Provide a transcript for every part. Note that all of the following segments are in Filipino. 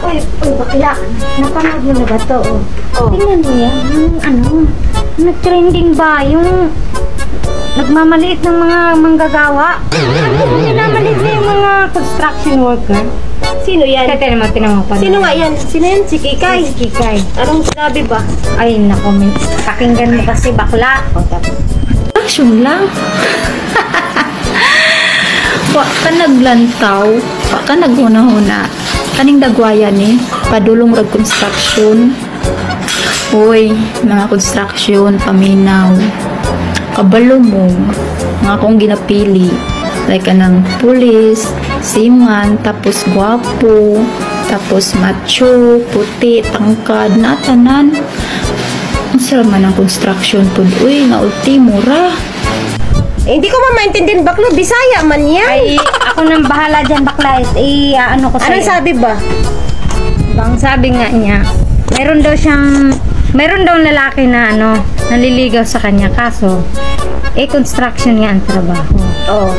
Oy, bakla. Napanood mo na ba to? Oh. Tingnan mo yan. Nag-trending ba yung nagmamaliit ng mga manggagawa? Minamaliit na yung mga construction worker. Sino yan? Tinanong mo pa. Sino nga yan? Sino yan? Si Kikay. Si Kikay. Anong sinabi ba? Ay, nako. Pakinggan mo kasi bakla. Action lang. Wa ka naglantaw, wa ka naghuna-huna. Kaning dagwaya ni padulong rag construction. Uy, mga construction, paminaw. Kabalo mo, mga kong ginapili. Like kanang pulis, siman, tapos gwapo, tapos macho, puti, tangkad, natanan. Ang sarap man ang construction po. Uy, naulti, mura. Hindi ko maintindihan bakla. Bisaya man yan. Ay, ako nang bahala dyan bakla. Ano ko sa'yo. Anong sabi ba? Ang sabi nga niya, meron daw lalaki na naliligaw sa kanya kaso construction nga ang trabaho. Oo.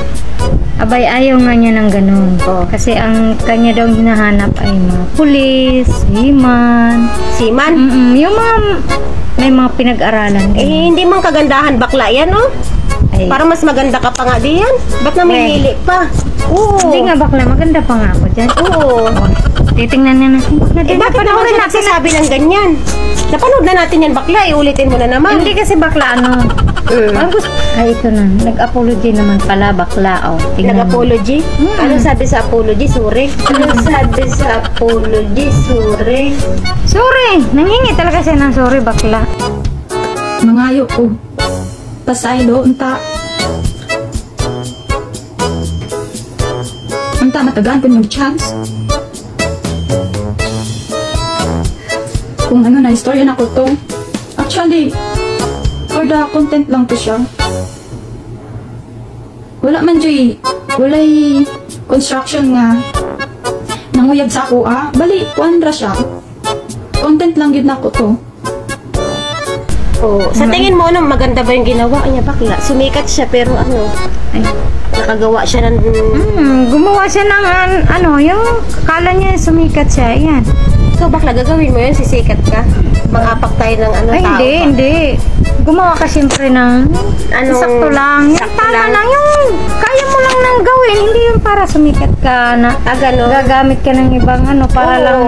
Abay, ayaw nga niya ng ganun. Oh. Kasi ang kanya daw hinahanap ay mga pulis, himan. Siman? Yung mga may mga pinag-aralan. Hindi mang kagandahan bakla yan, no? Ay, Para mas maganda ka pa nga diyan. Ba't namimili pa? Oo. hindi nga bakla, maganda pa nga ako dyan. Oo. Titingnan na natin. Bakit naman siya nagsasabi ng ganyan? Napanood na natin yan bakla. Ulitin mo na naman. Hindi kasi bakla ay, ito na. Nag-apology naman pala, bakla. Oh, tingnan mo. Nag-apology? Anong sabi sa apology? Sorry. Anong sabi sa apology? Sorry. Sorry! Nangingi talaga siya ng sorry, bakla. Mangayo ko. Pasaylo, unta. Unta, matagaan ko yung chance. Kung ano na, istorya na ko to. Actually, for the content lang to siya. Wala man dyan, walay construction nga nanguyab sa ako, bali, kuandra siya. Content lang yun ako to. Oh, sa tingin mo, maganda ba yung ginawa niya bakla? Sumikat siya pero Ay. nakagawa siya ng... Gumawa siya ng yung kala niya sumikat siya. Yan. So bakla, gagawin mo yun, sisikat ka? Mangapak tayo ng Ay, tao hindi, ba? hindi. Gumawa ka siyempre ng sakto lang. Yung sakto tama lang? lang. Yung kaya mo lang nang gawin. Hindi yung para sumikat ka na Gano'n? gagamit ka ng ibang para Oo. lang.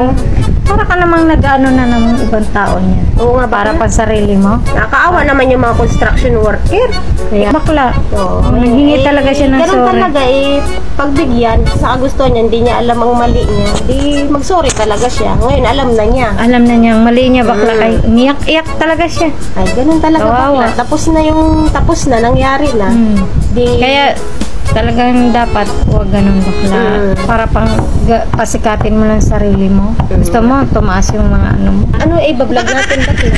Para ka namang nag-ano na ng ibang tao niya. Oo nga, Para bakla. pang sarili mo. Nakakaawa naman yung mga construction worker. Kaya bakla. Oo. Naghingi talaga siya ng Ganun sorry. talaga pagbigyan, sa gusto niya, hindi niya alam ang mali niya. Di mag-sorry talaga siya. Ngayon, alam na niya. Alam na niyang mali niya bakla. Ay, niyak-iyak talaga siya. Ay, ganun talaga Kawawa. bakla. Tapos na, nangyari na. Di, Kaya talagang dapat huwag ganun bakla. Para pasikatin mo lang sarili mo. Gusto mo, tumaas yung mga ano mo. bablog natin bakla?